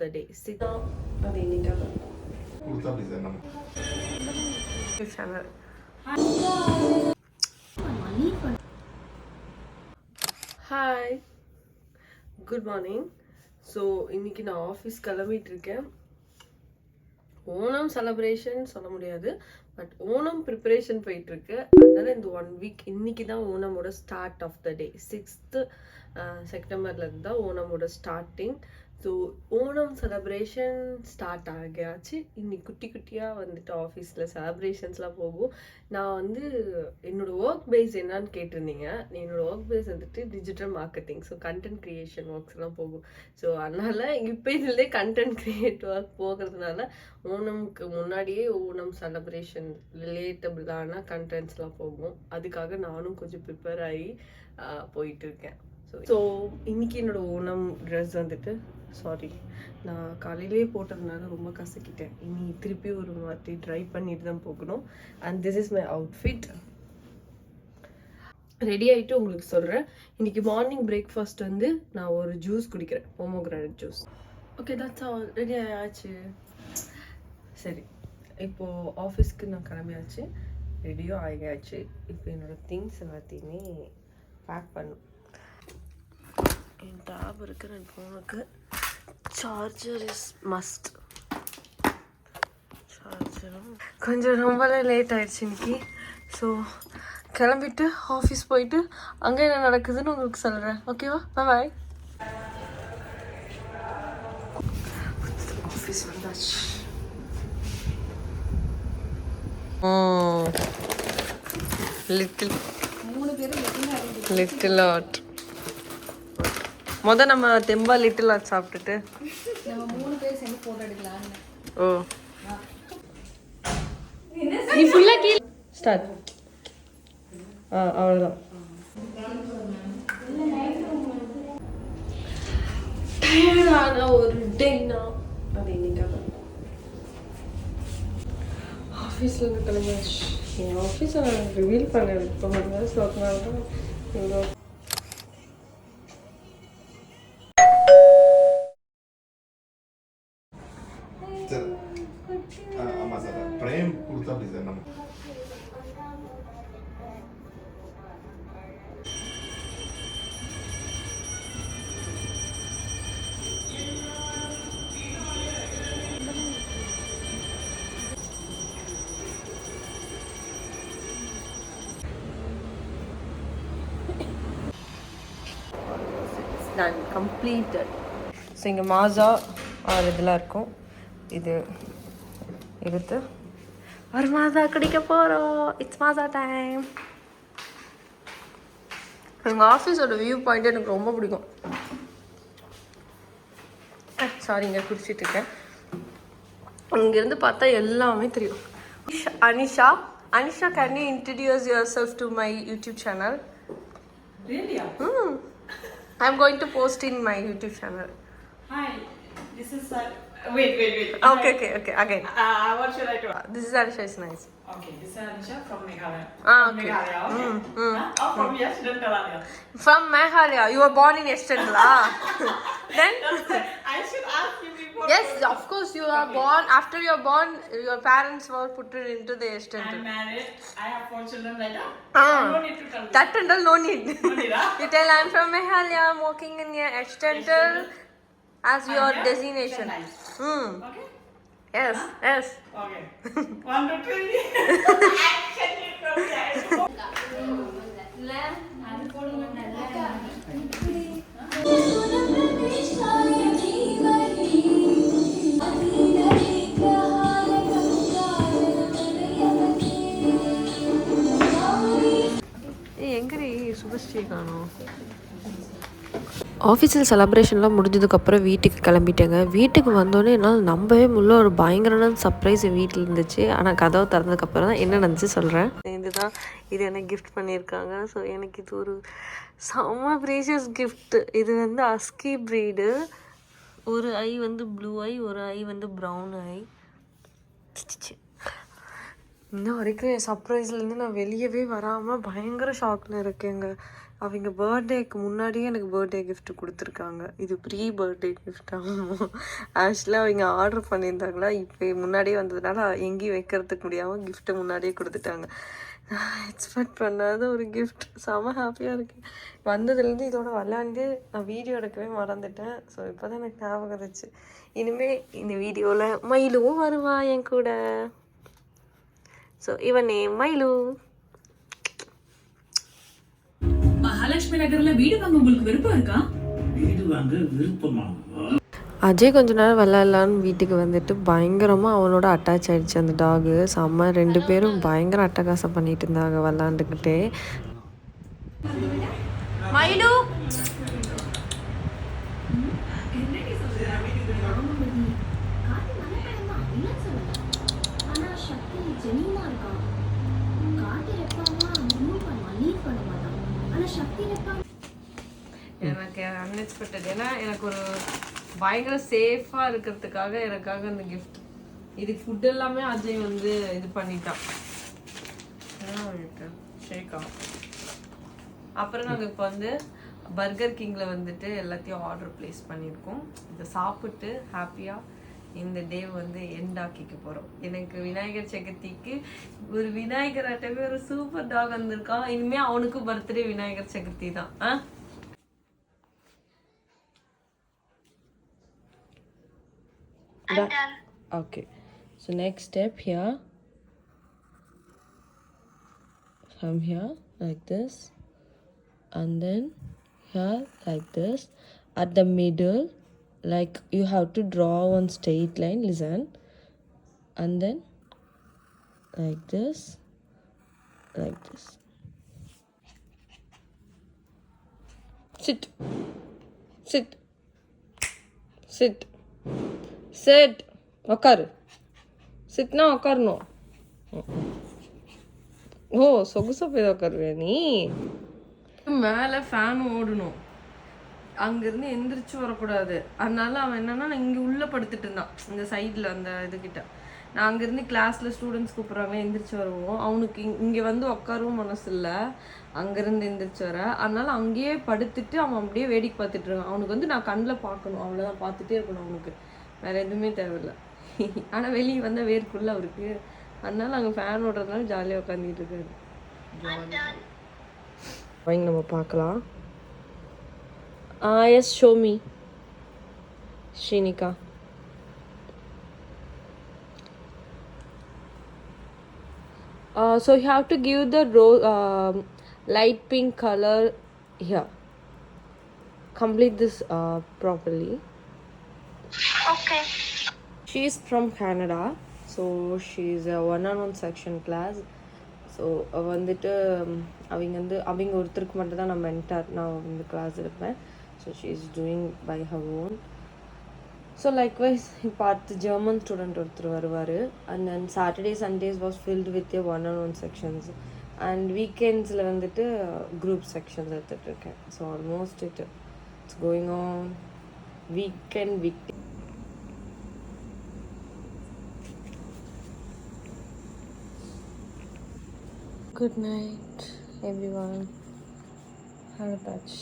the day. அது இன்னைக்காக channel. Hi. Good morning. So இன்னைக்கு நான் ஆஃபீஸ் கிளம்பிட்டு இருக்கேன். ஓணம் செலிப்ரேஷன் சொல்ல முடியாது, பட் ஓணம் ப்ரிப்பரேஷன் போயிட்டு இருக்கு. அதனால இந்த 1 வீக் இன்னைக்கு தான் ஓணமோட start of the day. 6th செப்டம்பர்ல இருந்து தான் ஓணமோட starting. So Onam celebration start ஆகியாச்சு. இன்னைக்கு குட்டி குட்டியாக வந்துட்டு ஆஃபீஸில் செலிப்ரேஷன்ஸ்லாம் போகும். நான் வந்து என்னோட ஒர்க் பேஸ் என்னன்னு கேட்டிருந்தீங்க. என்னோட ஒர்க் பேஸ் வந்துட்டு digital marketing, so content creation ஒர்க்ஸ்லாம் போகும். ஸோ அதனால் இப்போ இதுலேயே கண்டென்ட் க்ரியேட் ஒர்க் போகிறதுனால ஓணம்க்கு முன்னாடியே ஓணம் செலிப்ரேஷன் ரிலேட்டபிளான கண்டென்ட்ஸ்லாம் போகும். அதுக்காக நானும் கொஞ்சம் ப்ரிப்பேர் ஆகி போயிட்டுருக்கேன். ஸோ இன்னைக்கு என்னோட ஓணம் ட்ரெஸ் வந்துட்டு, சாரி நான் காலையிலேயே போட்டதுனால ரொம்ப கசக்கிட்டேன். இனி திருப்பி ஒரு வாட்டி ட்ரை பண்ணிட்டு தான் போகணும். And this is my outfit. Ready ஆகிட்டு உங்களுக்கு சொல்கிறேன். இன்னைக்கு மார்னிங் பிரேக்ஃபாஸ்ட் வந்து நான் ஒரு ஜூஸ் குடிக்கிறேன், pomegranate juice. Okay, that's all. Ready ஆயாச்சு. சரி, இப்போது ஆஃபீஸ்க்கு நான் கிளம்பியாச்சு, ரெடியும் ஆகியாச்சு. இப்போ என்னோடய திங்ஸ் எல்லாத்தையுமே பேக் பண்ணும். என் டேப் இருக்குது, என் ஃபோனுக்கு சார்ஜர் இஸ் மஸ்ட். சார்ஜரும் கொஞ்சம் ரொம்பவே லேட் ஆயிடுச்சு இன்னைக்கு. ஸோ கிளம்பிட்டு ஆஃபீஸ் போயிட்டு அங்கே என்ன நடக்குதுன்னு உங்களுக்கு சொல்கிறேன். ஓகேவா? பாய். ஆஃபீஸ் வந்தாச்சு. Little art. நம்ம தெம்பா லிட்டில் ஆர்ட் சாப்பிட்டுட்டு நம்ம 3 பேர் சேர்ந்து போட்டோ எடுக்கலாம். ஓ, நீ ஃபுல்லா கீழ ஸ்டார்ட். அவ்வளவுதான். டயர்டான ஒரு டேனா அது இன்னைக்காக. ஆஃபீஸ்ல இருந்து கிளம்பியாச்சு. என் ஆஃபீஸை நான் ரிவீல் பண்ணேன். இப்போ மட்டும் ஸ்லோக்கனால தான் இவ்வளோ. done, completed. ஸோ இங்கே மாசா இதெல்லாம் இருக்கும். இது எடுத்து ஒரு மாசா குடிக்க போகிறோம். இட்ஸ் மாசா டைம். எங்கள் ஆஃபீஸோட வியூ பாயிண்ட் எனக்கு ரொம்ப பிடிக்கும். சாரி, இங்கே குடிச்சிட்டு இருக்கேன். இங்கேருந்து பார்த்தா எல்லாமே தெரியும். Anisha, can you introduce yourself to my YouTube channel? Really? I'm going to post in my YouTube channel. Hi, this is wait. Okay, again. What should I do? This is Anisha, is nice. Okay, this is Anisha from Meghalaya. Okay. Meghalaya, okay. From Yashdantalaya. From Meghalaya. You were born in Yashdantal. Then? I should ask you before. Yes, of course you are born. After you are born, your parents were put into the Yashdantal. I'm married. I have 4 children like that. No need to tell me. That and all, no need. No need, You tell I'm from Meghalaya, I'm working in Yashdantal as your designation. Okay? Yes. Okay. 1, 2, 3. Action it from there. எங்கடி சுபஸ்ரீ காணோம்? ஆஃபீஸில் செலப்ரேஷன்லாம் முடிஞ்சதுக்கப்புறம் வீட்டுக்கு கிளம்பிட்டேங்க. வீட்டுக்கு வந்தோடனே என்னால் நம்பவே முடியல, ஒரு பயங்கரமான சர்ப்ரைஸ் என் வீட்டில் இருந்துச்சு. ஆனால் கதவை திறந்ததுக்கப்புறம் தான் என்ன நடந்துச்சு சொல்கிறேன். இது எனக்கு கிஃப்ட் பண்ணியிருக்காங்க. ஸோ எனக்கு இது ஒரு செம்ம ப்ரீஷியஸ் கிஃப்ட். இது வந்து அஸ்கி ப்ரீடு. ஒரு ஐ வந்து ப்ளூ ஐ, ஒரு ஐ வந்து ப்ரௌன் ஐ. இன்னும் வரைக்கும் என் சர்ப்ரைஸ்லேருந்து நான் வெளியவே வராமல் பயங்கர ஷாக்கில் இருக்கேங்க. அவங்க பர்த்டேக்கு முன்னாடியே எனக்கு பர்த்டே கிஃப்ட் கொடுத்துருக்காங்க. இது ப்ரீ பர்த்டே கிஃப்ட் ஆகும். ஆக்சுவலாக அவங்க ஆர்டர் பண்ணியிருந்தாங்களா, இப்போ முன்னாடியே வந்ததுனால எங்கேயும் வைக்கிறதுக்கு முடியாமல் கிஃப்ட்டு முன்னாடியே கொடுத்துட்டாங்க. எக்ஸ்பெக்ட் பண்ணாத ஒரு கிஃப்ட். செம ஹாப்பியாக இருக்குது. வந்ததுலேருந்து இதோட விளாண்டு நான் வீடியோ எடுக்கவே மறந்துட்டேன். ஸோ இப்போ தான் எனக்கு ஞாபகம் இருந்துச்சு. இனிமேல் இந்த வீடியோவில் மயிலும் வருவா என் கூட. ஸோ இவனே மயிலு. மகாலட்சுமி நகர்ல வீடு வாங்க உங்களுக்கு விருப்பம் இருக்கா? வீடு வாங்க விருப்பமா? அஜய் கொஞ்ச நேரம் விளாட்லான்னு வீட்டுக்கு வந்துட்டு பயங்கரமாக அவனோட அட்டாச் ஆகிடுச்சு அந்த டாகு. செம்ம 2 பேரும் பயங்கர அட்டகாசம் பண்ணிட்டு இருந்தாங்க விளாண்டுக்கிட்டே. மயிலு எனக்கு அன்எக்ஸ்பெக்டட். ஏன்னா எனக்கு ஒரு பயங்கர சேஃபாக இருக்கிறதுக்காக எனக்காக அந்த கிஃப்ட். இது ஃபுட் எல்லாமே அஜய் வந்து இது பண்ணிட்டான். ஷேக்கா. அப்புறம் நாங்கள் இப்போ வந்து பர்கர் கிங்கில் வந்துட்டு எல்லாத்தையும் ஆர்டர் ப்ளேஸ் பண்ணியிருக்கோம். இதை சாப்பிட்டு ஹாப்பியாக இந்த டே வந்து எண்ட் ஆக்கிக்க போகிறோம். எனக்கு விநாயகர் சதுர்த்திக்கு ஒரு விநாயகர் ஆட்டவே ஒரு சூப்பர் டாக் வந்திருக்கான். இனிமேல் அவனுக்கும் பர்த்டே விநாயகர் சதுர்த்தி தான். Okay, so next step here, from here like this, and then here like this. At the middle, like you have to draw one straight line, listen, and then like this, like this. Sit, sit, sit. Set. உக்காரு. சிட்னா உக்காரணும். ஓ சொகுசா போய் உக்காருவியா நீ? மேலே fan ஓடணும். அங்கேருந்து எந்திரிச்சு வரக்கூடாது. அதனால அவன் என்னன்னா, நான் இங்கே உள்ளே படுத்துட்டு இருந்தான் இந்த சைடில் அந்த இதுக்கிட்ட. நான் அங்கேருந்து கிளாஸில் ஸ்டூடெண்ட்ஸ் கூப்பிட்றாங்க எந்திரிச்சு வருவோம். அவனுக்கு இங்கே வந்து உட்காரவும் மனசு இல்லை அங்கேருந்து எந்திரிச்சு வர. அதனால அங்கேயே படுத்துட்டு அவன் அப்படியே வேடிக்கை பார்த்துட்டு இருக்கான். அவனுக்கு வந்து நான் கண்ணில் பார்க்கணும், அவ்வளோதான், பார்த்துட்டே இருக்கணும் அவனுக்கு, வேறு எதுவுமே தேவையில்லை. ஆனால் வெளியே வந்தால் வேர்க்குள்ள அவருக்கு. அதனால அங்கே ஃபேன் ஓடுறதுனால ஜாலியாக உட்காந்துட்டு இருக்காரு. வாங்கி நம்ம பார்க்கலாம். Yes show me Srinika. So you have to give the light pink color here. Complete this properly. Okay. She is from Canada, so she is a 1-on-1 section class. So வந்துட்டு அவங்க ஒருத்தருக்கு மட்டும் தான் நான் மென்டார், நான் இந்த கிளாஸ் எடுப்பேன். So she is doing by her own. So likewise இப்போ அடுத்து ஜெர்மன் ஸ்டூடெண்ட் ஒருத்தர் வருவார். And then Saturday Sundays was filled with 1-on-1 sections. And வீக்கெண்ட்ஸில் வந்துட்டு குரூப் செக்ஷன்ஸ் எடுத்துகிட்ருக்கேன். So almost it's going on weekday. Good night everyone. Have a touch.